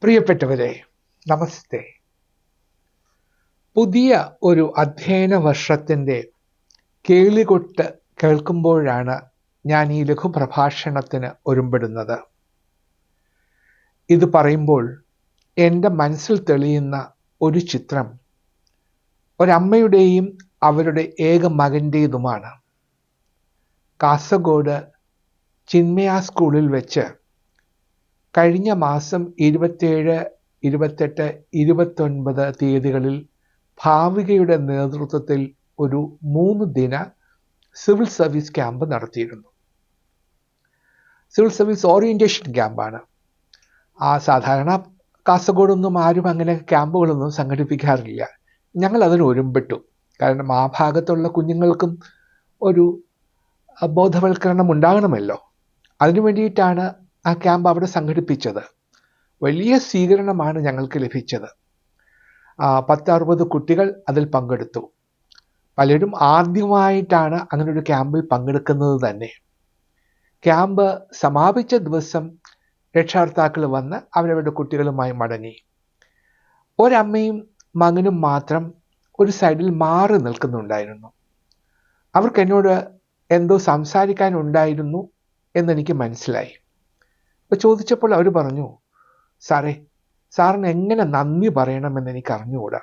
പ്രിയപ്പെട്ടവരെ, നമസ്തേ. പുതിയ ഒരു അധ്യയന വർഷത്തിൻ്റെ കേളികൊട്ട് കേൾക്കുമ്പോഴാണ് ഞാൻ ഈ ലഘുപ്രഭാഷണത്തിന് ഒരുമ്പെടുന്നത്. ഇത് പറയുമ്പോൾ എൻ്റെ മനസ്സിൽ തെളിയുന്ന ഒരു ചിത്രം ഒരമ്മയുടെയും അവരുടെ ഏക മകൻ്റേതുമാണ്. കാസർഗോഡ് ചിന്മയ സ്കൂളിൽ വെച്ച് കഴിഞ്ഞ മാസം 27, 28, 29 തീയതികളിൽ ഭാവികയുടെ നേതൃത്വത്തിൽ ഒരു 3 ദിന സിവിൽ സർവീസ് ക്യാമ്പ് നടത്തിയിരുന്നു. സിവിൽ സർവീസ് ഓറിയൻറ്റേഷൻ ക്യാമ്പാണ്. സാധാരണ കാസർഗോഡൊന്നും ആരും അങ്ങനെ ക്യാമ്പുകളൊന്നും സംഘടിപ്പിക്കാറില്ല. ഞങ്ങൾ അതിന് ഒരുമ്പെട്ടു. കാരണം ആ ഭാഗത്തുള്ള കുഞ്ഞുങ്ങൾക്കും ഒരു ബോധവൽക്കരണം ഉണ്ടാകണമല്ലോ. അതിനു വേണ്ടിയിട്ടാണ് ആ ക്യാമ്പ് അവിടെ സംഘടിപ്പിച്ചത്. വലിയ സ്വീകരണമാണ് ഞങ്ങൾക്ക് ലഭിച്ചത്. 10-60 കുട്ടികൾ അതിൽ പങ്കെടുത്തു. പലരും ആദ്യമായിട്ടാണ് അങ്ങനെ ഒരു ക്യാമ്പിൽ പങ്കെടുക്കുന്നത് തന്നെ. ക്യാമ്പ് സമാപിച്ച ദിവസം രക്ഷകർത്താക്കൾ വന്ന് അവരവരുടെ കുട്ടികളുമായി മടങ്ങി. ഒരമ്മയും മകനും മാത്രം ഒരു സൈഡിൽ മാറി നിൽക്കുന്നുണ്ടായിരുന്നു. അവർക്ക് എന്നോട് എന്തോ സംസാരിക്കാനുണ്ടായിരുന്നു എന്നെനിക്ക് മനസ്സിലായി. അപ്പോൾ ചോദിച്ചപ്പോൾ അവർ പറഞ്ഞു, സാറിന് എങ്ങനെ നന്ദി പറയണമെന്ന് എനിക്ക് അറിഞ്ഞുകൂടാ.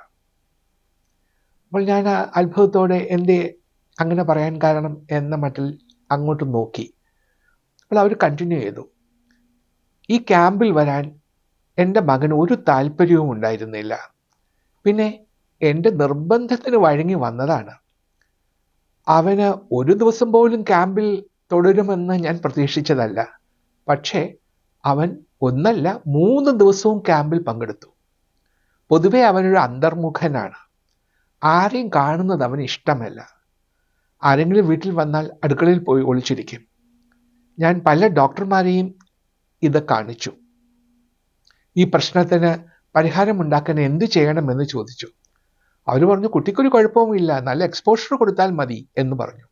അപ്പോൾ ഞാൻ അത്ഭുതത്തോടെ എന്തേ അങ്ങനെ പറയാൻ കാരണം എന്ന മട്ടിൽ അങ്ങോട്ട് നോക്കി. അപ്പോൾ അവർ കണ്ടിന്യൂ ചെയ്തു. ഈ ക്യാമ്പിൽ വരാൻ എൻ്റെ മകന് ഒരു താല്പര്യവും ഉണ്ടായിരുന്നില്ല. പിന്നെ എൻ്റെ നിർബന്ധത്തിന് വഴങ്ങി വന്നതാണ്. അവന് ഒരു ദിവസം പോലും ക്യാമ്പിൽ തുടരുമെന്ന് ഞാൻ പ്രതീക്ഷിച്ചതല്ല. പക്ഷേ അവൻ 1 അല്ല 3 ദിവസവും ക്യാമ്പിൽ പങ്കെടുത്തു. പൊതുവെ അവനൊരു അന്തർമുഖനാണ്. ആരെയും കാണുന്നത് അവന് ഇഷ്ടമല്ല. ആരെങ്കിലും വീട്ടിൽ വന്നാൽ അടുക്കളയിൽ പോയി ഒളിച്ചിരിക്കും. ഞാൻ പല ഡോക്ടർമാരെയും ഇത് കാണിച്ചു. ഈ പ്രശ്നത്തിന് പരിഹാരമുണ്ടാക്കാൻ എന്ത് ചെയ്യണമെന്ന് ചോദിച്ചു. അവർ പറഞ്ഞു, കുട്ടിക്കൊരു കുഴപ്പവുമില്ല, നല്ല എക്സ്പോഷർ കൊടുത്താൽ മതി എന്ന് പറഞ്ഞു.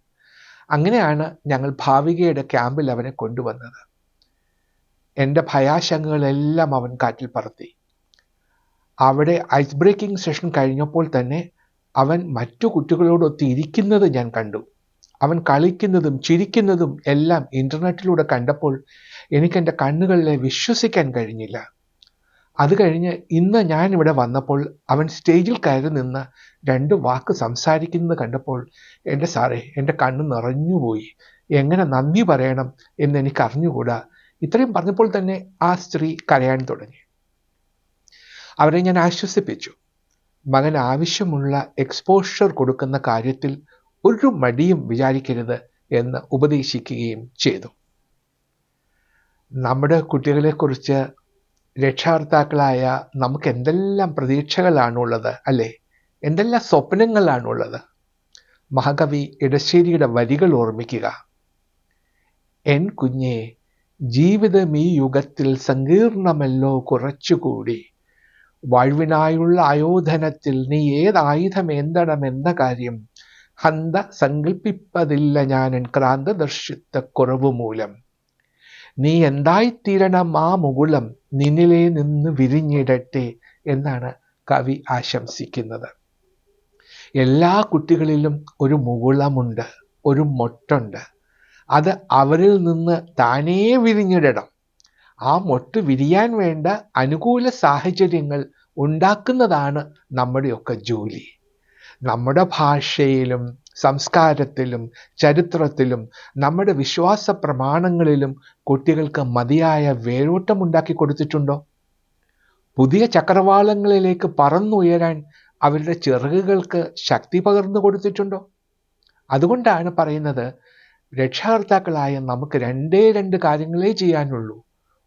അങ്ങനെയാണ് ഞങ്ങൾ ഭാവികയുടെ ക്യാമ്പിൽ അവനെ കൊണ്ടുവന്നത്. എൻ്റെ ഭയാശങ്കകളെല്ലാം അവൻ കാറ്റിൽ പറത്തി. അവിടെ ഐസ് ബ്രേക്കിംഗ് സെഷൻ കഴിഞ്ഞപ്പോൾ തന്നെ അവൻ മറ്റു കുട്ടികളോടൊത്ത് ഇരിക്കുന്നത് ഞാൻ കണ്ടു. അവൻ കളിക്കുന്നതും ചിരിക്കുന്നതും എല്ലാം ഇൻ്റർനെറ്റിലൂടെ കണ്ടപ്പോൾ എനിക്കെൻ്റെ കണ്ണുകളിലെ വിശ്വസിക്കാൻ കഴിഞ്ഞില്ല. അത് കഴിഞ്ഞ് ഇന്ന് ഞാനിവിടെ വന്നപ്പോൾ അവൻ സ്റ്റേജിൽ കയറി നിന്ന് 2 വാക്ക് സംസാരിക്കുന്നത് കണ്ടപ്പോൾ എൻ്റെ കണ്ണ് നിറഞ്ഞുപോയി. എങ്ങനെ നന്ദി പറയണം എന്നെനിക്ക് അറിഞ്ഞുകൂടാ. ഇത്രയും പറഞ്ഞപ്പോൾ തന്നെ ആ സ്ത്രീ കരയാൻ തുടങ്ങി. അവരെ ഞാൻ ആശ്വസിപ്പിച്ചു. മകൻ ആവശ്യമുള്ള എക്സ്പോഷർ കൊടുക്കുന്ന കാര്യത്തിൽ ഒരു മടിയും വിചാരിക്കരുത് എന്ന് ഉപദേശിക്കുകയും ചെയ്തു. നമ്മുടെ കുട്ടികളെക്കുറിച്ച് രക്ഷകർത്താക്കളായ നമുക്ക് എന്തെല്ലാം പ്രതീക്ഷകളാണുള്ളത് അല്ലേ? എന്തെല്ലാം സ്വപ്നങ്ങളാണുള്ളത്? മഹാകവി ഇടശ്ശേരിയുടെ വരികൾ ഓർമ്മിക്കുക. എൻ കുഞ്ഞേ, ജീവിതം ഈ യുഗത്തിൽ സങ്കീർണമല്ലോ കുറച്ചുകൂടി. വാഴ്വിനായുള്ള ആയോധനത്തിൽ നീ ഏതായുധം എന്തണമെന്ന കാര്യം ഹന്ത സങ്കൽപ്പിപ്പതില്ല ഞാനൻ ക്രാന്തദർശിത്വ കുറവ് മൂലം. നീ എന്തായിത്തീരണം ആ മുകുളം നിന്നിലെ നിന്ന് വിരിഞ്ഞിടട്ടെ എന്നാണ് കവി ആശംസിക്കുന്നത്. എല്ലാ കുട്ടികളിലും ഒരു മുകുളമുണ്ട്, ഒരു മൊട്ടുണ്ട്. അത് അവരിൽ നിന്ന് താനേ വിരിഞ്ഞിടണം. ആ മൊട്ട് വിരിയാൻ വേണ്ട അനുകൂല സാഹചര്യങ്ങൾ ഉണ്ടാക്കുന്നതാണ് നമ്മുടെയൊക്കെ ജോലി. നമ്മുടെ ഭാഷയിലും സംസ്കാരത്തിലും ചരിത്രത്തിലും നമ്മുടെ വിശ്വാസ പ്രമാണങ്ങളിലും കുട്ടികൾക്ക് മതിയായ വേരോട്ടം ഉണ്ടാക്കി കൊടുത്തിട്ടുണ്ടോ? പുതിയ ചക്രവാളങ്ങളിലേക്ക് പറന്നുയരാൻ അവരുടെ ചിറകുകൾക്ക് ശക്തി പകർന്നു കൊടുത്തിട്ടുണ്ടോ? അതുകൊണ്ടാണ് പറയുന്നത്, രക്ഷകർത്താക്കളായ നമുക്ക് 2 കാര്യങ്ങളേ ചെയ്യാനുള്ളൂ.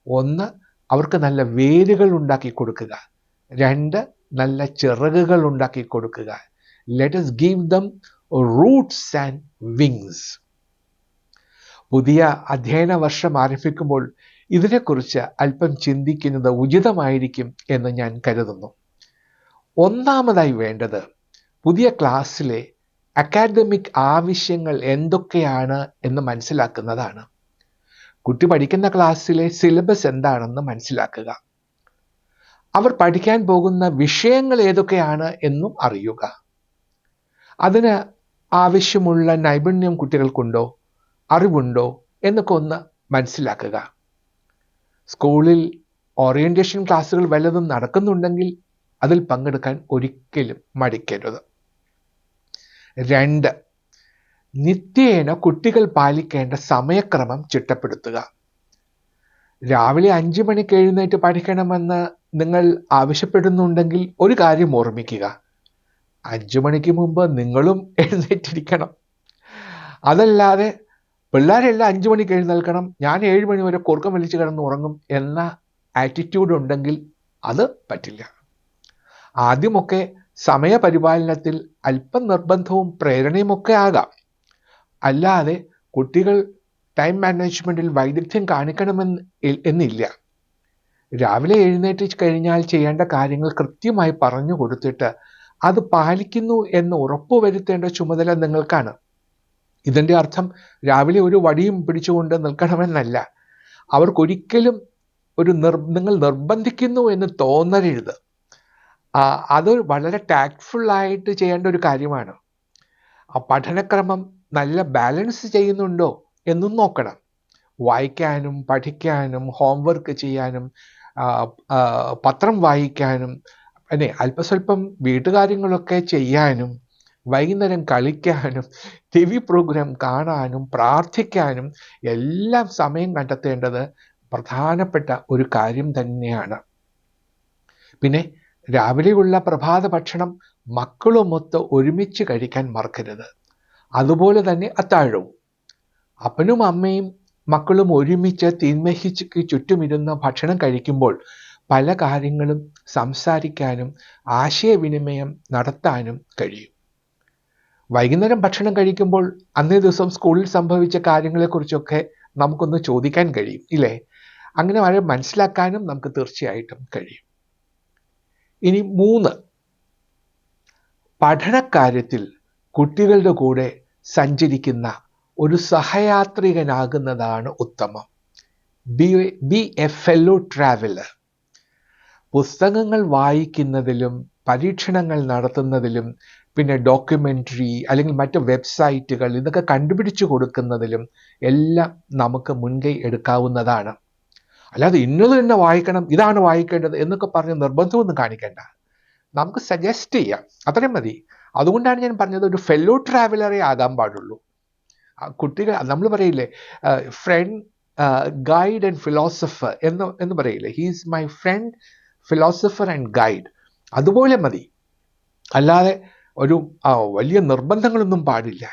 1, അവർക്ക് നല്ല വേരുകൾ ഉണ്ടാക്കി കൊടുക്കുക. 2, നല്ല ചിറകുകൾ ഉണ്ടാക്കി കൊടുക്കുക. Let us give them roots and wings. പുതിയ അധ്യയന വർഷം ആരംഭിക്കുമ്പോൾ ഇതിനെക്കുറിച്ച് അല്പം ചിന്തിക്കുന്നത് ഉചിതമായിരിക്കും എന്ന് ഞാൻ കരുതുന്നു. ഒന്നാമതായി വേണ്ടത് പുതിയ ക്ലാസ്സിലെ അക്കാഡമിക് ആവശ്യങ്ങൾ എന്തൊക്കെയാണ് എന്ന് മനസ്സിലാക്കുന്നതാണ്. കുട്ടി പഠിക്കുന്ന ക്ലാസ്സിലെ സിലബസ് എന്താണെന്ന് മനസ്സിലാക്കുക. അവർ പഠിക്കാൻ പോകുന്ന വിഷയങ്ങൾ ഏതൊക്കെയാണ് എന്നും അറിയുക. അതിന് ആവശ്യമുള്ള നൈപുണ്യം കുട്ടികൾക്കുണ്ടോ, അറിവുണ്ടോ എന്നൊക്കെ ഒന്ന് മനസ്സിലാക്കുക. സ്കൂളിൽ ഓറിയന്റേഷൻ ക്ലാസ്സുകൾ വല്ലതും നടക്കുന്നുണ്ടെങ്കിൽ അതിൽ പങ്കെടുക്കാൻ ഒരിക്കലും മടിക്കരുത്. 2, നിത്യേന കുട്ടികൾ പാലിക്കേണ്ട സമയക്രമം ചിട്ടപ്പെടുത്തുക. രാവിലെ 5 മണിക്ക് എഴുന്നേറ്റ് പഠിക്കണമെന്ന് നിങ്ങൾ ആവശ്യപ്പെടുന്നുണ്ടെങ്കിൽ ഒരു കാര്യം ഓർമ്മിക്കുക, 5 മണിക്ക് മുമ്പ് നിങ്ങളും എഴുന്നേറ്റിരിക്കണം. അതല്ലാതെ പിള്ളേരെല്ലാം 5 മണിക്ക് എഴുന്നേൽക്കണം, ഞാൻ 7 മണി വരെ കുറുക്കം വലിച്ചു കിടന്ന് ഉറങ്ങും എന്ന ആറ്റിറ്റ്യൂഡ് ഉണ്ടെങ്കിൽ അത് പറ്റില്ല. ആദ്യമൊക്കെ സമയപരിപാലനത്തിൽ അല്പം നിർബന്ധവും പ്രേരണയുമൊക്കെ ആകാം. അല്ലാതെ കുട്ടികൾ ടൈം മാനേജ്മെന്റിൽ വൈദഗ്ധ്യം കാണിക്കണമെന്നില്ല. രാവിലെ എഴുന്നേറ്റ് കഴിഞ്ഞാൽ ചെയ്യേണ്ട കാര്യങ്ങൾ കൃത്യമായി പറഞ്ഞു കൊടുത്തിട്ട് അത് പാലിക്കുന്നു എന്ന് ഉറപ്പുവരുത്തേണ്ട ചുമതല നിങ്ങൾക്കാണ്. ഇതിൻ്റെ അർത്ഥം രാവിലെ ഒരു വടിയും പിടിച്ചുകൊണ്ട് നിൽക്കണമെന്നല്ല. അവർക്കൊരിക്കലും നിങ്ങൾ നിർബന്ധിക്കുന്നു എന്ന് തോന്നരുത്. അത് വളരെ ടാക്ട്ഫുള്ളായിട്ട് ചെയ്യേണ്ട ഒരു കാര്യമാണ്. ആ പഠനക്രമം നല്ല ബാലൻസ് ചെയ്യുന്നുണ്ടോ എന്നും നോക്കണം. വായിക്കാനും പഠിക്കാനും ഹോംവർക്ക് ചെയ്യാനും പത്രം വായിക്കാനും പിന്നെ അല്പസ്വല്പം വീട്ടുകാര്യങ്ങളൊക്കെ ചെയ്യാനും വൈകുന്നേരം കളിക്കാനും TV പ്രോഗ്രാം കാണാനും പ്രാർത്ഥിക്കാനും എല്ലാം സമയം കണ്ടെത്തേണ്ടത് പ്രധാനപ്പെട്ട ഒരു കാര്യം തന്നെയാണ്. പിന്നെ രാവിലെയുള്ള പ്രഭാത ഭക്ഷണം മക്കളുമൊത്ത് ഒരുമിച്ച് കഴിക്കാൻ മറക്കരുത്. അതുപോലെ തന്നെ അത്താഴവും. അപ്പനും അമ്മയും മക്കളും ഒരുമിച്ച് തീന്മേശയ്ക്ക് ചുറ്റുമിരുന്ന് ഭക്ഷണം കഴിക്കുമ്പോൾ പല കാര്യങ്ങളും സംസാരിക്കാനും ആശയവിനിമയം നടത്താനും കഴിയും. വൈകുന്നേരം ഭക്ഷണം കഴിക്കുമ്പോൾ അന്നേ ദിവസം സ്കൂളിൽ സംഭവിച്ച കാര്യങ്ങളെക്കുറിച്ചൊക്കെ നമുക്കൊന്ന് ചോദിക്കാൻ കഴിയും, ഇല്ലേ? അങ്ങനെ വളരെ മനസ്സിലാക്കാനും നമുക്ക് തീർച്ചയായിട്ടും കഴിയും. ഇനി 3, പഠനകാര്യത്തിൽ കുട്ടികളുടെ കൂടെ സഞ്ചരിക്കുന്ന ഒരു സഹയാത്രികനാകുന്നതാണ് ഉത്തമം. B A fellow traveller. പുസ്തകങ്ങൾ വായിക്കുന്നതിലും പരീക്ഷണങ്ങൾ നടത്തുന്നതിലും പിന്നെ ഡോക്യുമെൻ്ററി അല്ലെങ്കിൽ മറ്റ് വെബ്സൈറ്റുകൾ ഇതൊക്കെ കണ്ടുപിടിച്ചു കൊടുക്കുന്നതിലും എല്ലാം നമുക്ക് മുൻകൈ എടുക്കാവുന്നതാണ്. അല്ലാതെ ഇന്നത് തന്നെ വായിക്കണം, ഇതാണ് വായിക്കേണ്ടത് എന്നൊക്കെ പറഞ്ഞ് നിർബന്ധമൊന്നും കാണിക്കേണ്ട. നമുക്ക് സജസ്റ്റ് ചെയ്യാം, അത്രയും മതി. അതുകൊണ്ടാണ് ഞാൻ പറഞ്ഞത് ഒരു ഫെല്ലോ ട്രാവലറേ ആകാൻ പാടുള്ളൂ. കുട്ടികൾ നമ്മൾ പറയില്ലേ, ഫ്രണ്ട് ഗൈഡ് ആൻഡ് ഫിലോസഫർ എന്ന് പറയില്ലേ, he's my friend philosopher and guide. അതുപോലെ മതി. അല്ലാതെ ഒരു വലിയ നിർബന്ധങ്ങളൊന്നും പാടില്ല.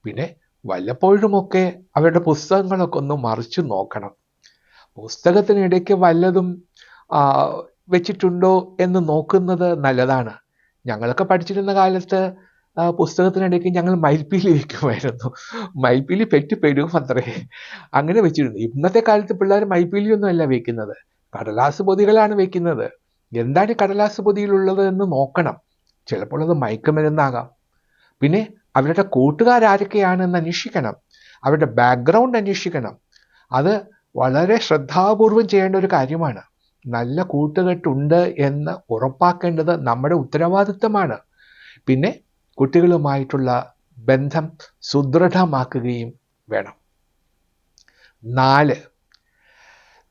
പിന്നെ വല്ലപ്പോഴുമൊക്കെ അവരുടെ പുസ്തകങ്ങളൊക്കെ ഒന്ന് മറിച്ചു നോക്കണം. പുസ്തകത്തിനിടയ്ക്ക് വല്ലതും വെച്ചിട്ടുണ്ടോ എന്ന് നോക്കുന്നത് നല്ലതാണ്. ഞങ്ങളൊക്കെ പഠിച്ചിരുന്ന കാലത്ത് പുസ്തകത്തിനിടയ്ക്ക് ഞങ്ങൾ മയിൽപ്പീലി വയ്ക്കുമായിരുന്നു. മയിൽപ്പീലി പെരും അത്രേ, അങ്ങനെ വെച്ചിരുന്നു. ഇന്നത്തെ കാലത്ത് പിള്ളേർ മയിൽപ്പീലിയൊന്നും അല്ല വയ്ക്കുന്നത്, കടലാസ് പൊതികളാണ് വയ്ക്കുന്നത്. എന്താണ് കടലാസ് പൊതിയിലുള്ളത് എന്ന് നോക്കണം. ചിലപ്പോൾ അത് മയക്കുമരുന്നാകാം. പിന്നെ അവരുടെ കൂട്ടുകാരാരൊക്കെയാണെന്ന് അന്വേഷിക്കണം, അവരുടെ ബാക്ക്ഗ്രൗണ്ട് അന്വേഷിക്കണം. അത് വളരെ ശ്രദ്ധാപൂർവം ചെയ്യേണ്ട ഒരു കാര്യമാണ്. നല്ല കൂട്ടുകെട്ടുണ്ട് എന്ന് ഉറപ്പാക്കേണ്ടത് നമ്മുടെ ഉത്തരവാദിത്തമാണ്. പിന്നെ കുട്ടികളുമായിട്ടുള്ള ബന്ധം സുദൃഢമാക്കുകയും വേണം. 4,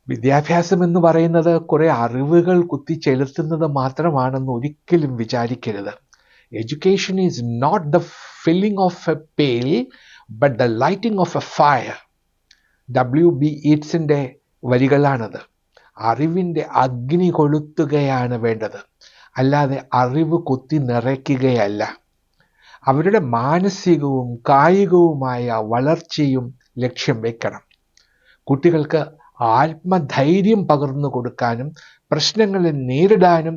വിദ്യാഭ്യാസം എന്ന് പറയുന്നത് കുറേ അറിവുകൾ കുത്തിച്ചെലുത്തുന്നത് മാത്രമാണെന്ന് ഒരിക്കലും വിചാരിക്കരുത്. Education is not the filling of a pail but the lighting of a fire. W.B. ഈറ്റ്സിൻ്റെ വരികളാണത്. അറിവിൻ്റെ അഗ്നി കൊളുത്തുകയാണ് വേണ്ടത്, അല്ലാതെ അറിവ് കുത്തി നിറയ്ക്കുകയല്ല. അവരുടെ മാനസികവും കായികവുമായ വളർച്ചയും ലക്ഷ്യം വെക്കണം. കുട്ടികൾക്ക് ആത്മധൈര്യം പകർന്നു കൊടുക്കാനും പ്രശ്നങ്ങളെ നേരിടാനും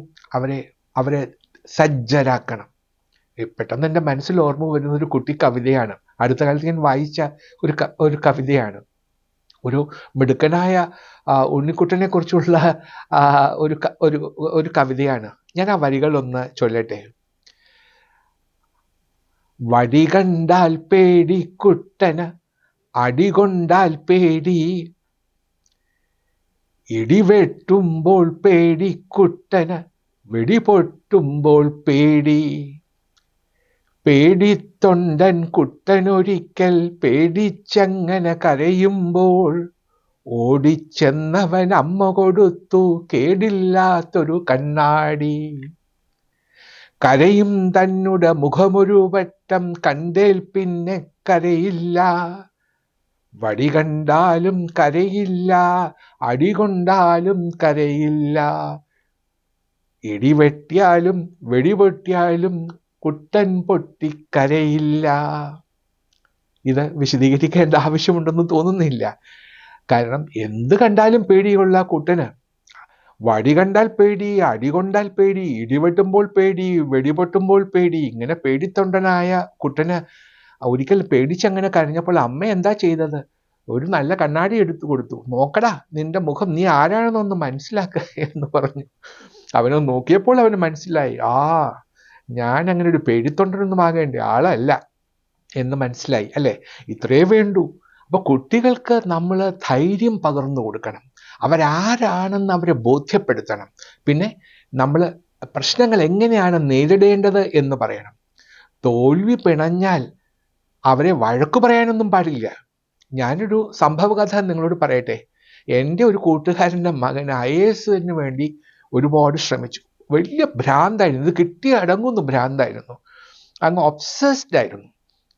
അവരെ സജ്ജരാക്കണം. പെട്ടെന്ന് എൻ്റെ മനസ്സിൽ ഓർമ്മ വരുന്ന ഒരു കുട്ടി കവിതയാണ്. അടുത്ത കാലത്ത് ഞാൻ വായിച്ച ഒരു കവിതയാണ്. ഒരു മിടുക്കനായ ഉണ്ണിക്കുട്ടനെ കുറിച്ചുള്ള ഒരു കവിതയാണ്. ഞാൻ ആ വരികളൊന്ന് ചൊല്ലട്ടെ. വടി കണ്ടാൽ പേടി കുട്ടന്, അടികൊണ്ടാൽ പേടി, ഇടിവെട്ടുമ്പോൾ പേടി കുട്ടന്, വെടിപൊട്ടുമ്പോൾ പേടി. പേടിത്തൊണ്ടൻ കുട്ടനൊരിക്കൽ പേടിച്ചങ്ങനെ കരയുമ്പോൾ ഓടിച്ചെന്നവൻ അമ്മ കൊടുത്തു കേടില്ലാത്തൊരു കണ്ണാടി. കരയും തന്നുടെ മുഖമൊരു വട്ടം കണ്ടേൽ പിന്നെ കരയില്ല, വടി കണ്ടാലും കരയില്ല, അടികൊണ്ടാലും കരയില്ല. ഇടിവെട്ടിയാലും വെടിപൊട്ടിയാലും കുട്ടൻ പൊട്ടിക്കരയില്ല. ഇത് വിശദീകരിക്കേണ്ട ആവശ്യമുണ്ടെന്ന് തോന്നുന്നില്ല. കാരണം എന്ത് കണ്ടാലും പേടിയുള്ള കുട്ടന് വടി കണ്ടാൽ പേടി, അടി കൊണ്ടാൽ പേടി, ഇടിവെട്ടുമ്പോൾ പേടി, വെടിപൊട്ടുമ്പോൾ പേടി, ഇങ്ങനെ പേടിത്തൊണ്ടനായ കുട്ടന് ഒരിക്കൽ പേടിച്ചങ്ങനെ കരഞ്ഞപ്പോൾ അമ്മ എന്താ ചെയ്തത്? ഒരു നല്ല കണ്ണാടി എടുത്തു കൊടുത്തു. നോക്കടാ നിന്റെ മുഖം, നീ ആരാണെന്നൊന്ന് മനസ്സിലാക്ക എന്ന് പറഞ്ഞു. അവനെ നോക്കിയപ്പോൾ അവന് മനസ്സിലായി, ഞാൻ അങ്ങനെ ഒരു പേടിത്തൊണ്ടനൊന്നും ആകേണ്ട ആളല്ല എന്ന് മനസ്സിലായി അല്ലേ? ഇത്രേ വേണ്ടൂ. അപ്പൊ കുട്ടികൾക്ക് നമ്മൾ ധൈര്യം പകർന്നു കൊടുക്കണം, അവരാരാണെന്ന് അവരെ ബോധ്യപ്പെടുത്തണം. പിന്നെ നമ്മൾ പ്രശ്നങ്ങൾ എങ്ങനെയാണ് നേരിടേണ്ടത് എന്ന് പറയണം. തോൽവി പിണഞ്ഞാൽ അവരെ വഴക്കു പറയാനൊന്നും പാടില്ല. ഞാനൊരു സംഭവകഥ നിങ്ങളോട് പറയട്ടെ. എൻ്റെ ഒരു കൂട്ടുകാരൻ്റെ മകൻ IASന് വേണ്ടി ഒരുപാട് ശ്രമിച്ചു. വലിയ ഭ്രാന്തായിരുന്നു, ഇത് കിട്ടിയ അടങ്ങുന്നു ഭ്രാന്തായിരുന്നു, അങ്ങ് ഒബ്സസ്ഡ് ആയിരുന്നു.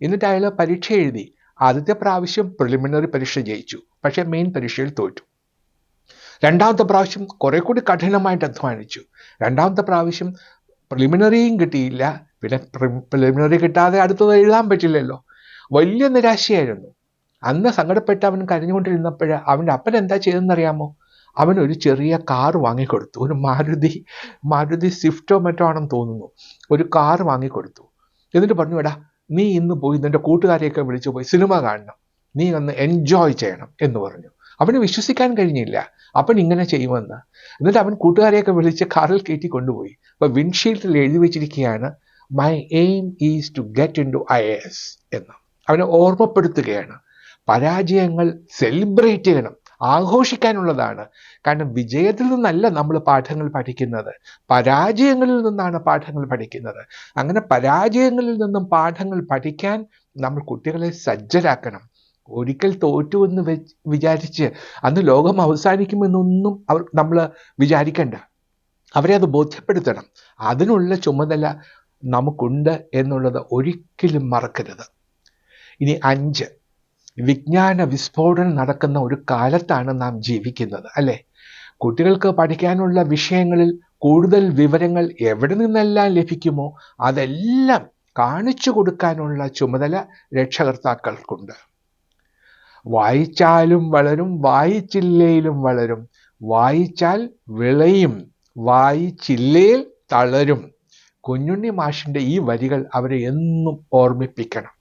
എന്നിട്ട് അയാൾ പരീക്ഷ എഴുതി. ആദ്യത്തെ പ്രാവശ്യം പ്രിലിമിനറി പരീക്ഷ ജയിച്ചു, പക്ഷെ മെയിൻ പരീക്ഷയിൽ തോറ്റു. രണ്ടാമത്തെ പ്രാവശ്യം കുറെ കൂടി കഠിനമായിട്ട് അധ്വാനിച്ചു. രണ്ടാമത്തെ പ്രാവശ്യം പ്രിലിമിനറിയും കിട്ടിയില്ല. പിന്നെ പ്രിലിമിനറി കിട്ടാതെ അടുത്തത് എഴുതാൻ പറ്റില്ലല്ലോ. വലിയ നിരാശയായിരുന്നു. അന്ന് സങ്കടപ്പെട്ട് അവൻ കരഞ്ഞുകൊണ്ടിരുന്നപ്പോൾ അവൻ്റെ അപ്പൻ എന്താ ചെയ്തെന്നറിയാമോ? അവനൊരു ചെറിയ കാർ വാങ്ങിക്കൊടുത്തു. ഒരു മാരുതി സ്വിഫ്റ്റോ മറ്റോ ആണെന്ന് തോന്നുന്നു. ഒരു കാർ വാങ്ങിക്കൊടുത്തു. എന്നിട്ട് പറഞ്ഞു, എടാ നീ ഇന്ന് പോയി നിന്റെ കൂട്ടുകാരെയൊക്കെ വിളിച്ചു പോയി സിനിമ കാണണം, നീ ഒന്ന് എൻജോയ് ചെയ്യണം എന്ന് പറഞ്ഞു. അവന് വിശ്വസിക്കാൻ കഴിഞ്ഞില്ല അവൻ ഇങ്ങനെ ചെയ്യുമെന്ന്. എന്നിട്ട് അവൻ കൂട്ടുകാരെയൊക്കെ വിളിച്ച് കാറിൽ കയറ്റി കൊണ്ടുപോയി. അപ്പൊ വിൻഷീൽഡിൽ എഴുതി വെച്ചിരിക്കുകയാണ്, my aim is to get in to IAS എന്ന്. അവനെ ഓർമ്മപ്പെടുത്തുകയാണ്. പരാജയങ്ങൾ സെലിബ്രേറ്റ് ചെയ്യണം, ആഘോഷിക്കാനുള്ളതാണ്. കാരണം വിജയത്തിൽ നിന്നല്ല നമ്മൾ പാഠങ്ങൾ പഠിക്കുന്നത്, പരാജയങ്ങളിൽ നിന്നാണ് പാഠങ്ങൾ പഠിക്കുന്നത്. അങ്ങനെ പരാജയങ്ങളിൽ നിന്നും പാഠങ്ങൾ പഠിക്കാൻ നമ്മൾ കുട്ടികളെ സജ്ജരാക്കണം. ഒരിക്കൽ തോറ്റു എന്ന് വിചാരിച്ച് അന്ന് ലോകം അവസാനിക്കുമെന്നൊന്നും നമ്മൾ വിചാരിക്കണ്ട. അവരെ അത് ബോധ്യപ്പെടുത്തണം. അതിനുള്ള ചുമതല നമുക്കുണ്ട് എന്നുള്ളത് ഒരിക്കലും മറക്കരുത്. ഇനി 5, വിജ്ഞാന വിസ്ഫോടനം നടക്കുന്ന ഒരു കാലത്താണ് നാം ജീവിക്കുന്നത് അല്ലേ? കുട്ടികൾക്ക് പഠിക്കാനുള്ള വിഷയങ്ങളിൽ കൂടുതൽ വിവരങ്ങൾ എവിടെ നിന്നെല്ലാം ലഭിക്കുമോ അതെല്ലാം കാണിച്ചു കൊടുക്കാനുള്ള ചുമതല രക്ഷകർത്താക്കൾക്കുണ്ട്. വായിച്ചാലും വളരും, വായിച്ചില്ലേലും വളരും, വായിച്ചാൽ വിളയും, വായിച്ചില്ലേൽ തളരും. കുഞ്ഞുണ്ണി മാഷിൻ്റെ ഈ വരികൾ അവരെ എന്നും ഓർമ്മിപ്പിക്കണം.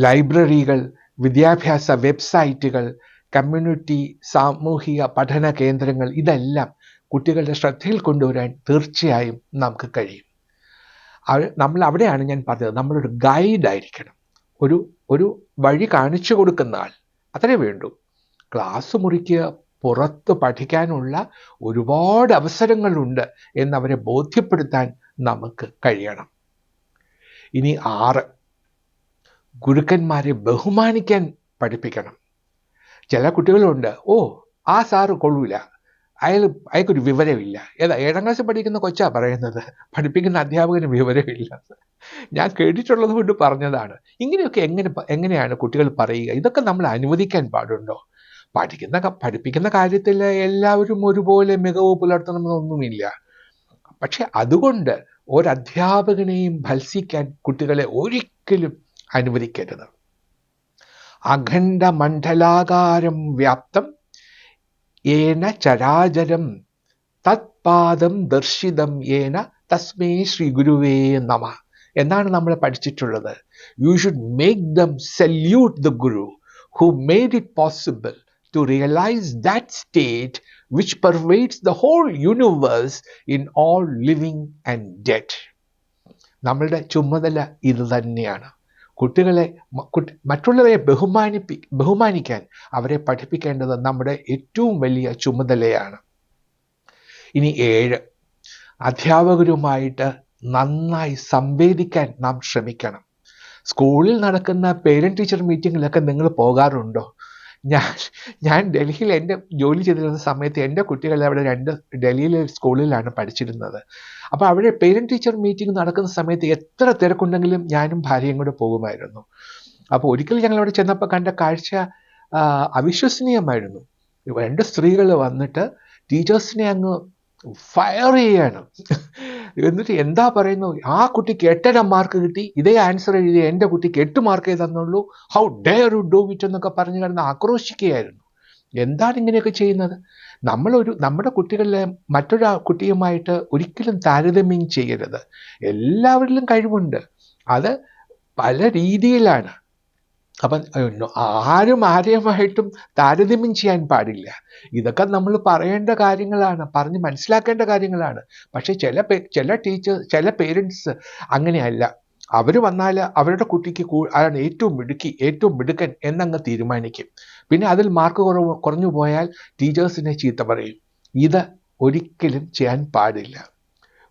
ലൈബ്രറികൾ, വിദ്യാഭ്യാസ വെബ്സൈറ്റുകൾ, കമ്മ്യൂണിറ്റി സാമൂഹിക പഠന കേന്ദ്രങ്ങൾ, ഇതെല്ലാം കുട്ടികളുടെ ശ്രദ്ധയിൽ കൊണ്ടുവരാൻ തീർച്ചയായും നമുക്ക് കഴിയും. നമ്മൾ അവിടെയാണ് ഞാൻ പറഞ്ഞത്, നമ്മളൊരു ഗൈഡായിരിക്കണം, ഒരു വഴി കാണിച്ചു കൊടുക്കുന്ന ആൾ, അത്രേ വേണ്ടൂ. ക്ലാസ് മുറിക്ക് പുറത്ത് പഠിക്കാനുള്ള ഒരുപാട് അവസരങ്ങളുണ്ട് എന്നവരെ ബോധ്യപ്പെടുത്താൻ നമുക്ക് കഴിയണം. ഇനി 6, ഗുരുക്കന്മാരെ ബഹുമാനിക്കാൻ പഠിപ്പിക്കണം. ചില കുട്ടികളുണ്ട്, ആ സാറ് കൊള്ളൂല, അയാൾക്കൊരു വിവരമില്ല. 7ാം ക്ലാസ്സിൽ പഠിക്കുന്ന കൊച്ചാ പറയുന്നത്, പഠിപ്പിക്കുന്ന അധ്യാപകന് വിവരമില്ല. ഞാൻ കേട്ടിട്ടുള്ളത് കൊണ്ട് പറഞ്ഞതാണ്. ഇങ്ങനെയൊക്കെ എങ്ങനെയാണ് കുട്ടികൾ പറയുക? ഇതൊക്കെ നമ്മൾ അനുവദിക്കാൻ പാടുണ്ടോ? പഠിപ്പിക്കുന്ന കാര്യത്തിൽ എല്ലാവരും ഒരുപോലെ മികവ് പുലർത്തണമെന്നൊന്നുമില്ല. പക്ഷെ അതുകൊണ്ട് ഒരധ്യാപകനെയും ഭത്സിക്കാൻ കുട്ടികളെ ഒരിക്കലും അനുവദിക്കരുത്. അഖണ്ഡ മണ്ഡലാകാരം വ്യാപ്തം ഏന ചരാചരം തത്പാദം ദർശിതം ഏന തസ്മേ ശ്രീ ഗുരുവേ നമ എന്നാണ് നമ്മൾ പഠിച്ചിട്ടുള്ളത്. You should make them salute the Guru who made it possible to realize that state which pervades the whole universe in all living and dead. നമ്മളുടെ ചുമതല ഇത് തന്നെയാണ്. കുട്ടികളെ മറ്റുള്ളവരെ ബഹുമാനിക്കാൻ അവരെ പഠിപ്പിക്കേണ്ടത് നമ്മുടെ ഏറ്റവും വലിയ ചുമതലയാണ്. ഇനി 7, അധ്യാപകരുമായിട്ട് നന്നായി സംവേദിക്കാൻ നാം ശ്രമിക്കണം. സ്കൂളിൽ നടക്കുന്ന പേരന്റ് ടീച്ചർ മീറ്റിങ്ങിലൊക്കെ നിങ്ങൾ പോകാറുണ്ടോ? ഞാൻ ഡൽഹിയിൽ എൻ്റെ ജോലി ചെയ്തിരുന്ന സമയത്ത് എൻ്റെ കുട്ടികളെ അവിടെ ഡൽഹിയിലെ സ്കൂളിലാണ് പഠിച്ചിരുന്നത്. അപ്പോൾ അവിടെ പേരന്റ് ടീച്ചർ മീറ്റിംഗ് നടക്കുന്ന സമയത്ത് എത്ര തിരക്കുണ്ടെങ്കിലും ഞാനും ഭാര്യയും കൂടെ പോകുമായിരുന്നു. അപ്പോൾ ഒരിക്കൽ ഞങ്ങൾ അവിടെ ചെന്നപ്പോൾ കണ്ട കാഴ്ച അവിശ്വസനീയമായിരുന്നു. 2 സ്ത്രീകൾ വന്നിട്ട് ടീച്ചേഴ്സിനെ അങ്ങ് ഫയർ ചെയ്യാണ്. എന്നിട്ട് എന്താ പറയുന്നു, ആ കുട്ടിക്ക് 8.5 മാർക്ക് കിട്ടി, ഇതേ ആൻസർ എഴുതി എൻ്റെ കുട്ടിക്ക് 8 മാർക്കേ തന്നുള്ളൂ, how dare you do it എന്നൊക്കെ പറഞ്ഞു കിടന്ന് ആക്രോശിക്കുകയായിരുന്നു. എന്താണ് ഇങ്ങനെയൊക്കെ ചെയ്യുന്നത്? നമ്മുടെ കുട്ടികളെ മറ്റൊരു കുട്ടിയുമായിട്ട് ഒരിക്കലും താരതമ്യം ചെയ്യരുത്. എല്ലാവരിലും കഴിവുണ്ട്, അത് പല രീതിയിലാണ്. അപ്പം ആരും ആരെയുമായിട്ടും താരതമ്യം ചെയ്യാൻ പാടില്ല. ഇതൊക്കെ നമ്മൾ പറയേണ്ട കാര്യങ്ങളാണ്, പറഞ്ഞ് മനസ്സിലാക്കേണ്ട കാര്യങ്ങളാണ്. പക്ഷെ ചില പേരൻസ് അങ്ങനെയല്ല. അവർ വന്നാൽ അവരുടെ കുട്ടിക്ക് ആണ് ഏറ്റവും മിടുക്കൻ എന്നങ്ങ് തീരുമാനിക്കും. പിന്നെ അതിൽ മാർക്ക് കുറഞ്ഞു പോയാൽ ടീച്ചേഴ്സിനെ ചീത്ത പറയും. ഇത് ഒരിക്കലും ചെയ്യാൻ പാടില്ല.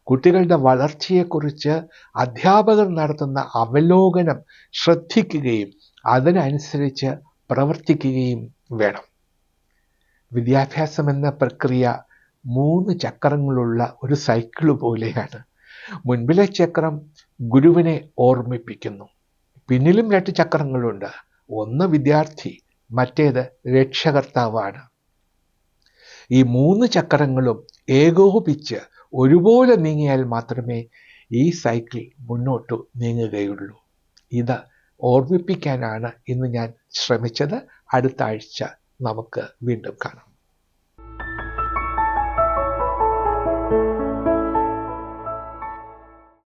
കുട്ടികളുടെ വളർച്ചയെക്കുറിച്ച് അധ്യാപകർ നടത്തുന്ന അവലോകനം ശ്രദ്ധിക്കുകയും അതിനനുസരിച്ച് പ്രവർത്തിക്കുകയും വേണം. വിദ്യാഭ്യാസം എന്ന പ്രക്രിയ 3 ചക്രങ്ങളുള്ള ഒരു സൈക്കിൾ പോലെയാണ്. മുൻപിലെ ചക്രം ഗുരുവിനെ ഓർമ്മിപ്പിക്കുന്നു. പിന്നിലും 2 ചക്രങ്ങളുണ്ട്. ഒന്ന് വിദ്യാർത്ഥി, മറ്റേത് രക്ഷകർത്താവാണ്. ഈ 3 ചക്രങ്ങളും ഏകോപിപ്പിച്ച് ഒരുപോലെ നീങ്ങിയാൽ മാത്രമേ ഈ സൈക്കിൾ മുന്നോട്ട് നീങ്ങുകയുള്ളൂ. ഇത് ഓർമ്മിപ്പിക്കാനാണ് ഇന്ന് ഞാൻ ശ്രമിച്ചത്. അടുത്ത ആഴ്ച നമുക്ക് വീണ്ടും കാണാം.